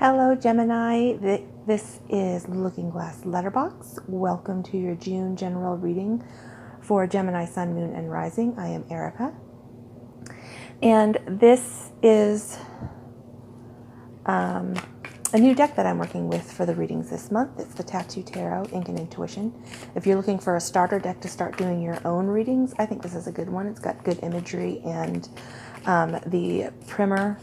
Hello Gemini, this is Looking Glass Letterbox. Welcome to your June general reading for Gemini, Sun, Moon, and Rising. I am Erica. And this is a new deck that I'm working with for the readings this month. It's the Tattoo Tarot, Ink and Intuition. If you're looking for a starter deck to start doing your own readings, I think this is a good one. It's got good imagery, and the primer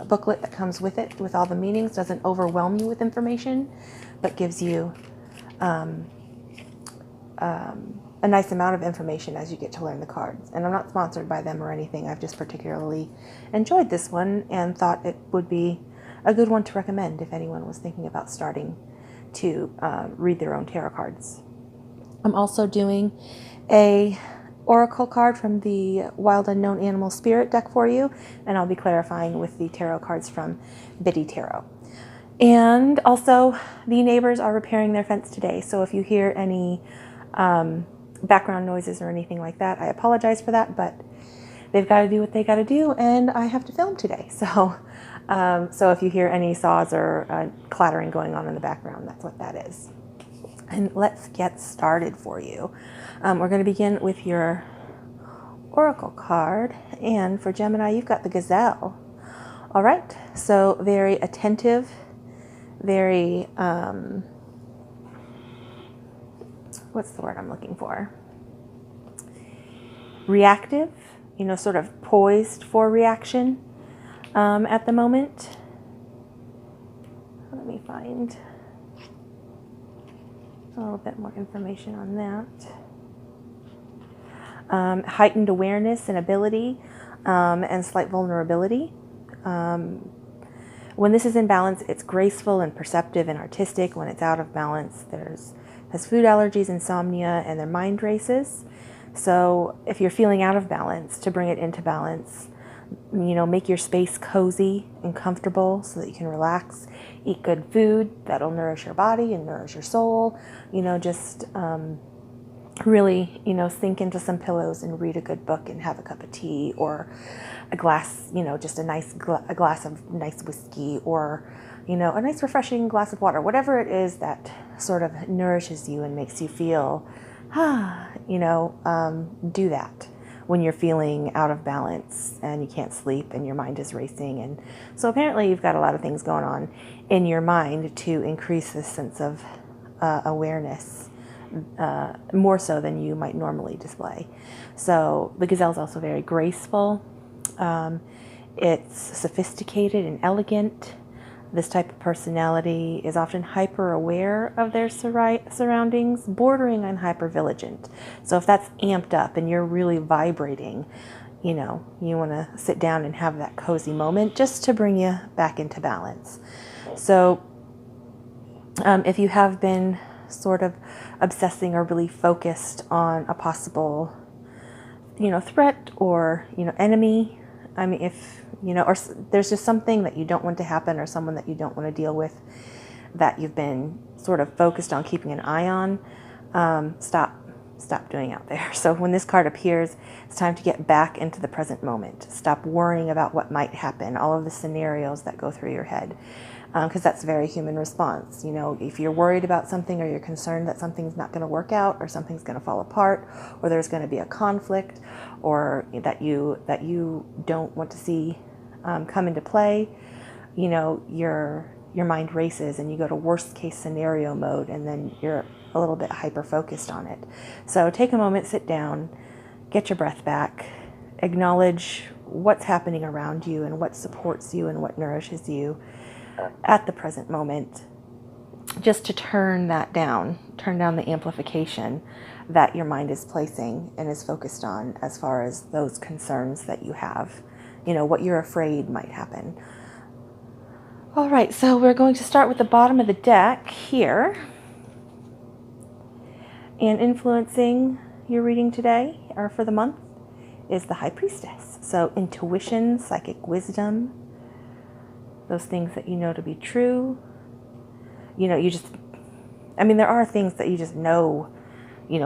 booklet that comes with it, with all the meanings, doesn't overwhelm you with information, but gives you a nice amount of information as you get to learn the cards. And I'm not sponsored by them or anything. I've just particularly enjoyed this one and thought it would be a good one to recommend if anyone was thinking about starting to read their own tarot cards. I'm also doing a oracle card from the Wild Unknown Animal Spirit deck for you, and I'll be clarifying with the tarot cards from Biddy Tarot. And also, the neighbors are repairing their fence today, so if you hear any background noises or anything like that, I apologize for that, but they've got to do what they got to do, and I have to film today. So if you hear any saws or clattering going on in the background, that's what that is. And let's get started for you. We're going to begin with your oracle card, and for Gemini, you've got the gazelle. All right, so very attentive, very, what's the word I'm looking for? Reactive, sort of poised for reaction at the moment. Let me find a little bit more information on that. Heightened awareness and ability, and slight vulnerability. When this is in balance, it's graceful and perceptive and artistic. When it's out of balance, has food allergies, insomnia, and their mind races. So if you're feeling out of balance, to bring it into balance, make your space cozy and comfortable so that you can relax. Eat good food that'll nourish your body and nourish your soul. Just really, sink into some pillows and read a good book and have a cup of tea or a glass, just a glass of nice whiskey, or, a nice refreshing glass of water. Whatever it is that sort of nourishes you and makes you feel, do that when you're feeling out of balance and you can't sleep and your mind is racing. And so apparently you've got a lot of things going on in your mind to increase this sense of awareness, more so than you might normally display. So the gazelle is also very graceful. It's sophisticated and elegant. This type of personality is often hyper aware of their surroundings, bordering on hyper vigilant. So if that's amped up and you're really vibrating, you want to sit down and have that cozy moment just to bring you back into balance. So if you have been sort of obsessing or really focused on a possible, threat or, enemy, if, or there's just something that you don't want to happen or someone that you don't want to deal with that you've been sort of focused on keeping an eye on, stop doing out there. So when this card appears, it's time to get back into the present moment. Stop worrying about what might happen, all of the scenarios that go through your head, because that's a very human response. If you're worried about something or you're concerned that something's not going to work out or something's going to fall apart or there's going to be a conflict or that you don't want to see come into play, your mind races and you go to worst case scenario mode, and then you're a little bit hyper focused on it. So take a moment, sit down, get your breath back, acknowledge what's happening around you and what supports you and what nourishes you at the present moment, just to turn down the amplification that your mind is placing and is focused on as far as those concerns that you have, what you're afraid might happen. All right, so we're going to start with the bottom of the deck here. And influencing your reading today, or for the month, is the High Priestess. So intuition, psychic wisdom, those things that you know to be true. There are things that you just know,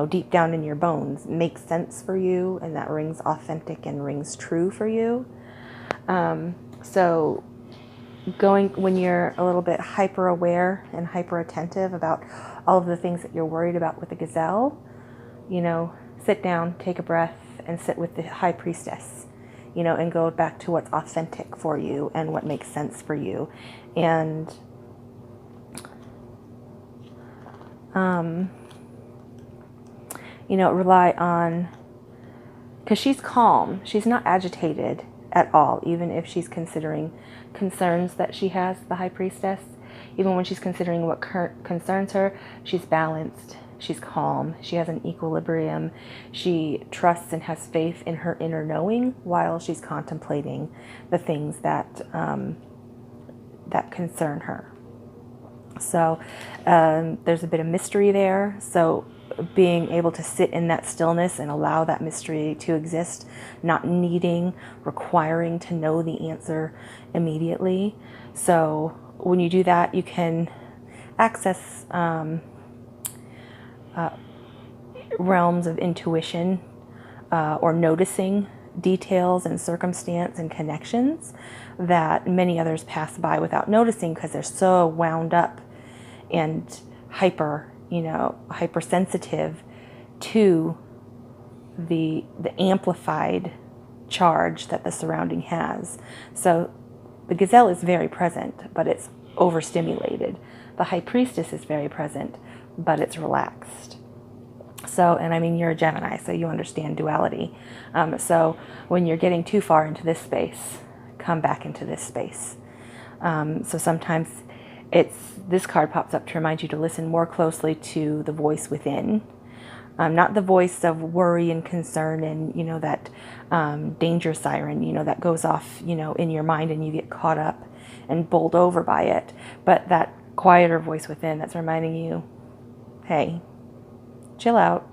deep down in your bones make sense for you, and that rings authentic and rings true for you. So when you're a little bit hyper aware and hyper attentive about all of the things that you're worried about with the gazelle, sit down, take a breath, and sit with the high priestess, and go back to what's authentic for you and what makes sense for you. And rely on, because she's calm, she's not agitated at all, even if she's considering concerns that she has, the high priestess. Even when she's considering what concerns her, she's balanced, she's calm, she has an equilibrium, she trusts and has faith in her inner knowing while she's contemplating the things that that concern her. So there's a bit of mystery there. So being able to sit in that stillness and allow that mystery to exist, not requiring to know the answer immediately. So when you do that, you can access realms of intuition or noticing details and circumstance and connections that many others pass by without noticing because they're so wound up and hypersensitive to the amplified charge that the surrounding has. So the gazelle is very present, but it's overstimulated. The high priestess is very present, but it's relaxed. So, and I mean, you're a Gemini, so you understand duality. So when you're getting too far into this space, come back into this space. So sometimes this card pops up to remind you to listen more closely to the voice within. Not the voice of worry and concern and, that danger siren, that goes off, in your mind and you get caught up and bowled over by it. But that quieter voice within that's reminding you, hey, chill out.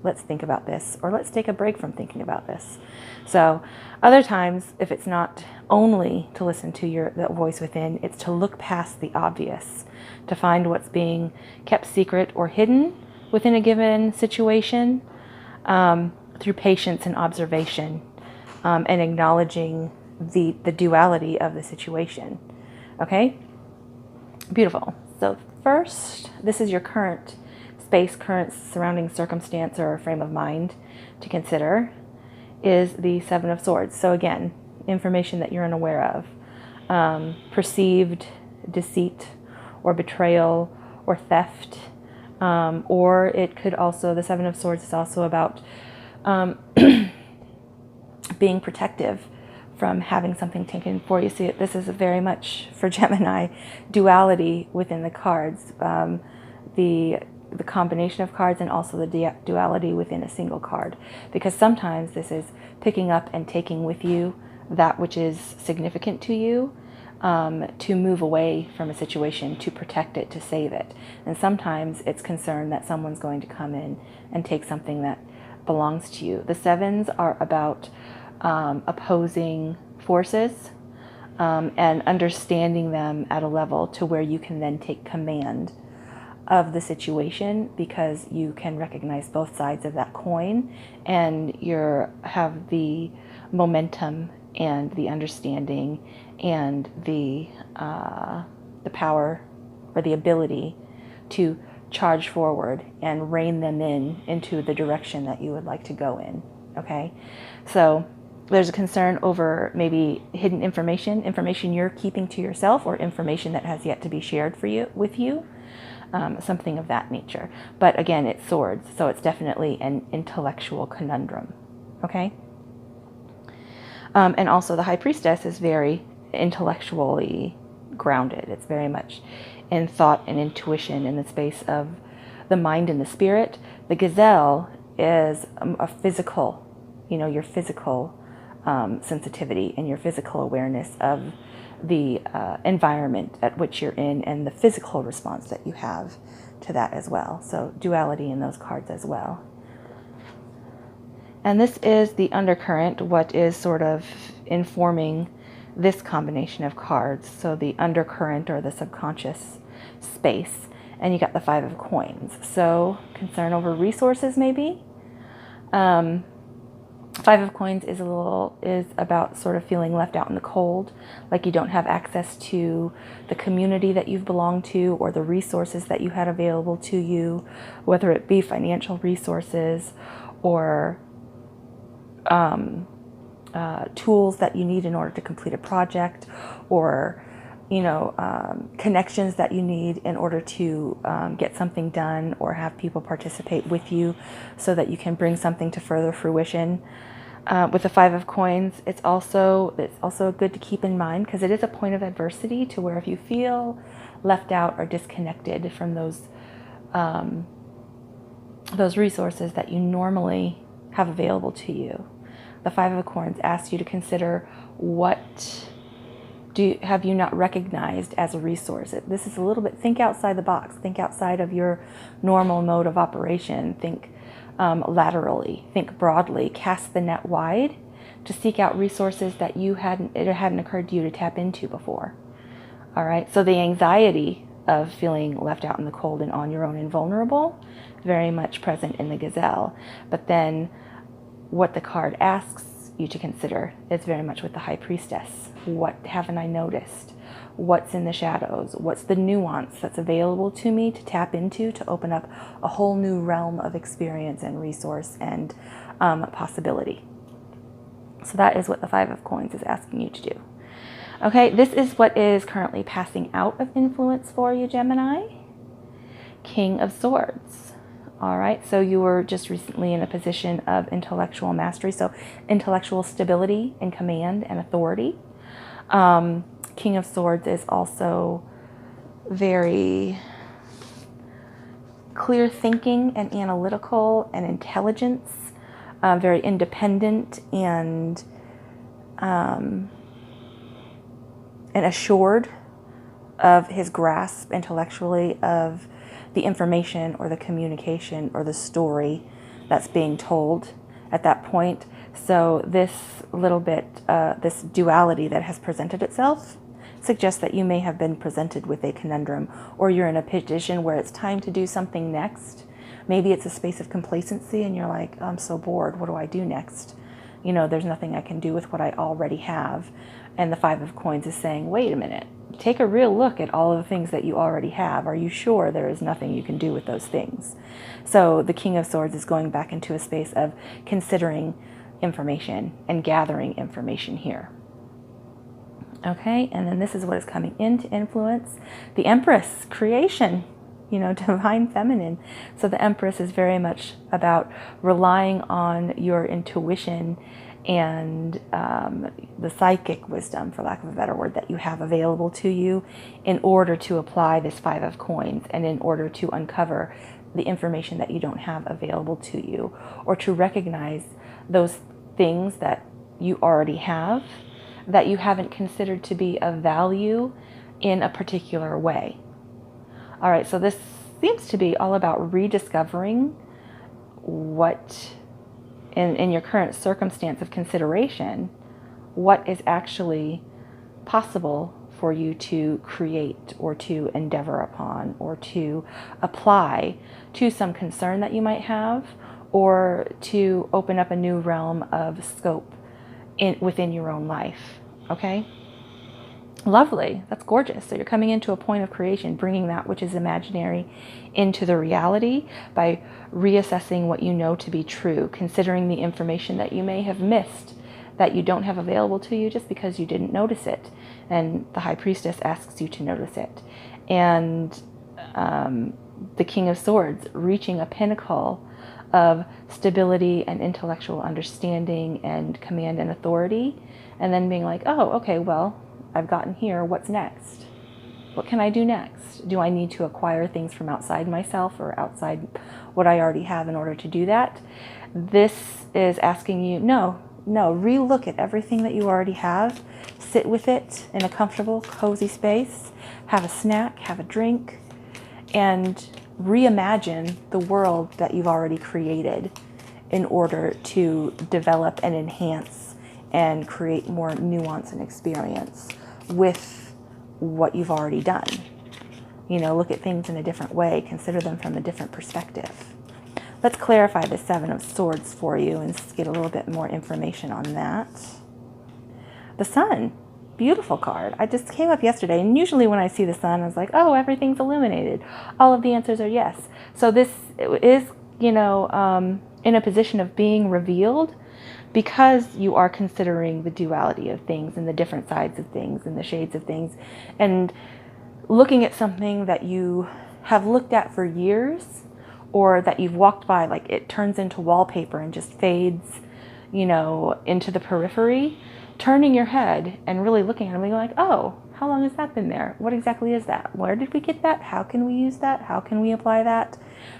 Let's think about this, or let's take a break from thinking about this. So other times, if it's not only to listen to that voice within, it's to look past the obvious, to find what's being kept secret or hidden within a given situation through patience and observation and acknowledging the duality of the situation. Okay? Beautiful. So first, this is your current space, current surrounding circumstance or frame of mind to consider is the Seven of Swords. So again, information that you're unaware of, perceived deceit or betrayal or theft, or it could also, the Seven of Swords is also about being protective from having something taken for you. See, this is very much for Gemini duality within the cards, the combination of cards and also the duality within a single card. Because sometimes this is picking up and taking with you that which is significant to you, to move away from a situation, to protect it, to save it. And sometimes it's concern that someone's going to come in and take something that belongs to you. The sevens are about opposing forces and understanding them at a level to where you can then take command of the situation, because you can recognize both sides of that coin and have the momentum and the understanding and the power or the ability to charge forward and rein them into the direction that you would like to go in. Okay, so there's a concern over maybe hidden information you're keeping to yourself, or information that has yet to be shared with you. Something of that nature. But again, it's swords, so it's definitely an intellectual conundrum. Okay? And also the high priestess is very intellectually grounded. It's very much in thought and intuition in the space of the mind and the spirit. The gazelle is a physical, your physical sensitivity and your physical awareness of the environment at which you're in and the physical response that you have to that as well. So duality in those cards as well. And this is the undercurrent, what is sort of informing this combination of cards. So the undercurrent or the subconscious space. And you got the Five of Coins. So concern over resources maybe. Five of Coins is about sort of feeling left out in the cold, like you don't have access to the community that you've belonged to or the resources that you had available to you, whether it be financial resources or tools that you need in order to complete a project, or connections that you need in order to get something done or have people participate with you so that you can bring something to further fruition. With the Five of Coins, it's also good to keep in mind, because it is a point of adversity, to where if you feel left out or disconnected from those resources that you normally have available to you, the Five of Coins asks you to consider, what have you not recognized as a resource? This is a little bit, think outside the box, think outside of your normal mode of operation, think laterally, think broadly, cast the net wide to seek out resources that it hadn't occurred to you to tap into before. All right, so the anxiety of feeling left out in the cold and on your own and vulnerable, very much present in the Gazelle. But then what the card asks you to consider is very much with the High Priestess. What haven't I noticed? What's in the shadows? What's the nuance that's available to me to tap into, to open up a whole new realm of experience and resource and possibility? So that is what the Five of Coins is asking you to do. Okay, this is what is currently passing out of influence for you, Gemini. King of Swords. All right, so you were just recently in a position of intellectual mastery, so intellectual stability and command and authority. King of Swords is also very clear thinking and analytical and intelligence, very independent and assured of his grasp intellectually of the information or the communication or the story that's being told at that point. So this little bit, this duality that has presented itself suggests that you may have been presented with a conundrum, or you're in a position where it's time to do something next. Maybe it's a space of complacency and you're like, I'm so bored, what do I do next? There's nothing I can do with what I already have. And the Five of Coins is saying, wait a minute, take a real look at all of the things that you already have. Are you sure there is nothing you can do with those things? So the King of Swords is going back into a space of considering information and gathering information here. Okay, and then this is what is coming into influence. The Empress, creation, divine feminine. So the Empress is very much about relying on your intuition and the psychic wisdom, for lack of a better word, that you have available to you in order to apply this Five of Coins and in order to uncover the information that you don't have available to you, or to recognize those things that you already have that you haven't considered to be of value in a particular way. All right, so this seems to be all about rediscovering what, in your current circumstance of consideration, what is actually possible for you to create or to endeavor upon or to apply to some concern that you might have, or to open up a new realm of scope within your own life. Okay? Lovely. That's gorgeous. So you're coming into a point of creation, bringing that which is imaginary into the reality by reassessing what you know to be true, considering the information that you may have missed, that you don't have available to you just because you didn't notice it. And the High Priestess asks you to notice it. And the King of Swords, reaching a pinnacle of stability and intellectual understanding and command and authority, and then being like, oh, okay, well, I've gotten here, what's next? What can I do next? Do I need to acquire things from outside myself or outside what I already have in order to do that? This is asking you, no, relook at everything that you already have, sit with it in a comfortable, cozy space, have a snack, have a drink, and reimagine the world that you've already created in order to develop and enhance and create more nuance and experience with what you've already done. Look at things in a different way, consider them from a different perspective. Let's clarify the Seven of Swords for you and get a little bit more information on that. The Sun. Beautiful card. I just came up yesterday, and usually when I see the Sun, I was like, oh, everything's illuminated. All of the answers are yes. So this is, in a position of being revealed because you are considering the duality of things and the different sides of things and the shades of things, and looking at something that you have looked at for years, or that you've walked by, like it turns into wallpaper and just fades, into the periphery. Turning your head and really looking at it and being like, oh, how long has that been there? What exactly is that? Where did we get that? How can we use that? How can we apply that?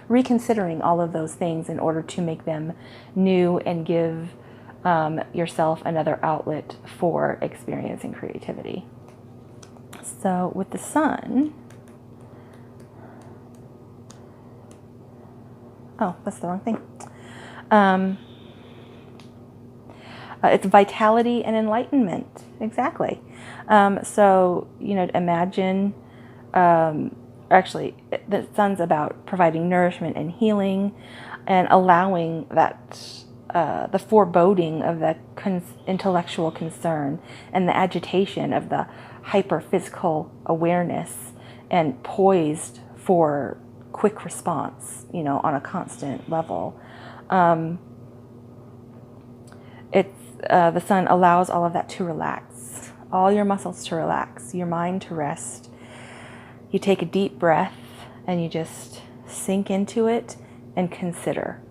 Reconsidering all of those things in order to make them new and give yourself another outlet for experience and creativity. So with the Sun, oh, that's the wrong thing. It's vitality and enlightenment. Exactly. So, imagine, actually, the Sun's about providing nourishment and healing and allowing that, the foreboding of the intellectual concern and the agitation of the hyper-physical awareness and poised for quick response, on a constant level. The Sun allows all of that to relax, all your muscles to relax, your mind to rest. You take a deep breath and you just sink into it and consider.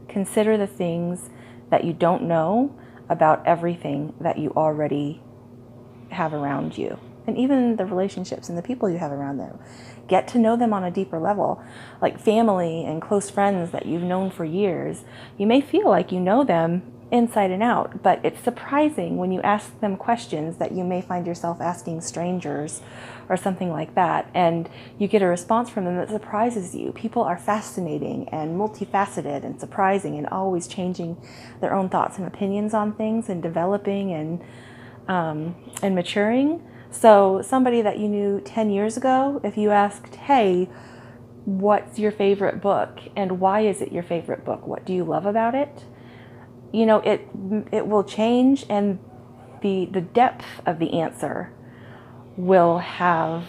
Consider the things that you don't know about everything that you already have around you, and even the relationships and the people you have around them. Get to know them on a deeper level, like family and close friends that you've known for years. You may feel like you know them inside and out, but it's surprising when you ask them questions that you may find yourself asking strangers or something like that, and you get a response from them that surprises you. People are fascinating and multifaceted and surprising and always changing their own thoughts and opinions on things and developing and maturing. So somebody that you knew 10 years ago, if you asked, hey, what's your favorite book and why is it your favorite book? What do you love about it? It will change, and the depth of the answer will have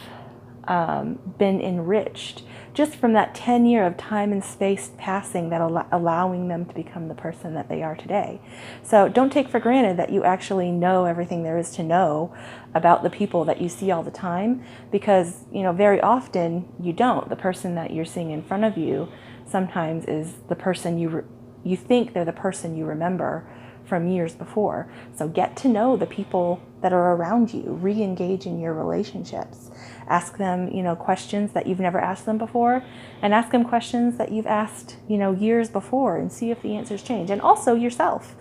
been enriched just from that 10 year of time and space passing, that allowing them to become the person that they are today. So don't take for granted that you actually know everything there is to know about the people that you see all the time, because very often you don't. The person that you're seeing in front of you sometimes is the person you think they're the person you remember from years before. So get to know the people that are around you, re-engage in your relationships, ask them, questions that you've never asked them before, and ask them questions that you've asked, years before, and see if the answers change. And also yourself,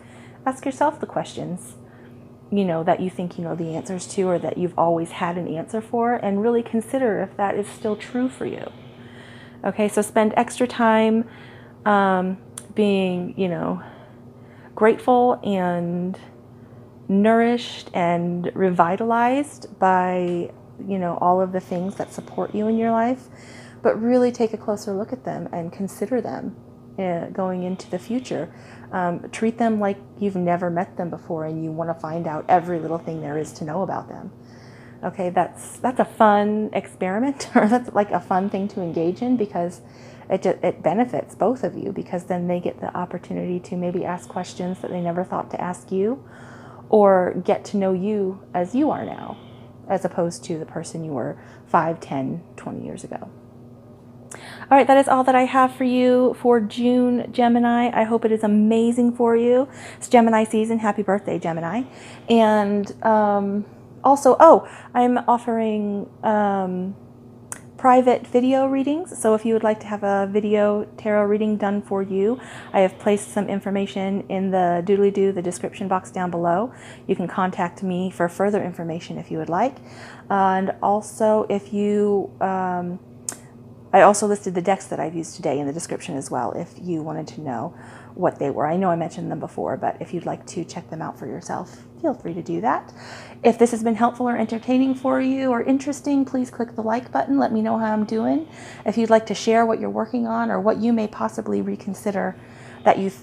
ask yourself the questions, that you think you know the answers to, or that you've always had an answer for, and really consider if that is still true for you. Okay, so spend extra time being, grateful and nourished and revitalized by, all of the things that support you in your life, but really take a closer look at them and consider them going into the future. Treat them like you've never met them before and you want to find out every little thing there is to know about them. Okay, that's a fun experiment, or that's like a fun thing to engage in, because it benefits both of you, because then they get the opportunity to maybe ask questions that they never thought to ask you, or get to know you as you are now, as opposed to the person you were 5, 10, 20 years ago. All right, that is all that I have for you for June, Gemini. I hope it is amazing for you. It's Gemini season. Happy birthday, Gemini. And also, I'm offering private video readings. So if you would like to have a video tarot reading done for you, I have placed some information in the doodly-doo, the description box down below. You can contact me for further information if you would like. And also, if you I also listed the decks that I've used today in the description as well if you wanted to know what they were. I know I mentioned them before, but if you'd like to check them out for yourself, feel free to do that. If this has been helpful or entertaining for you or interesting, please click the like button. Let me know how I'm doing. If you'd like to share what you're working on or what you may possibly reconsider that you've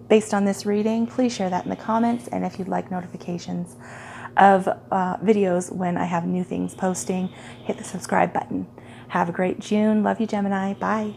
based on this reading, please share that in the comments. And if you'd like notifications of videos when I have new things posting, hit the subscribe button. Have a great June. Love you, Gemini. Bye.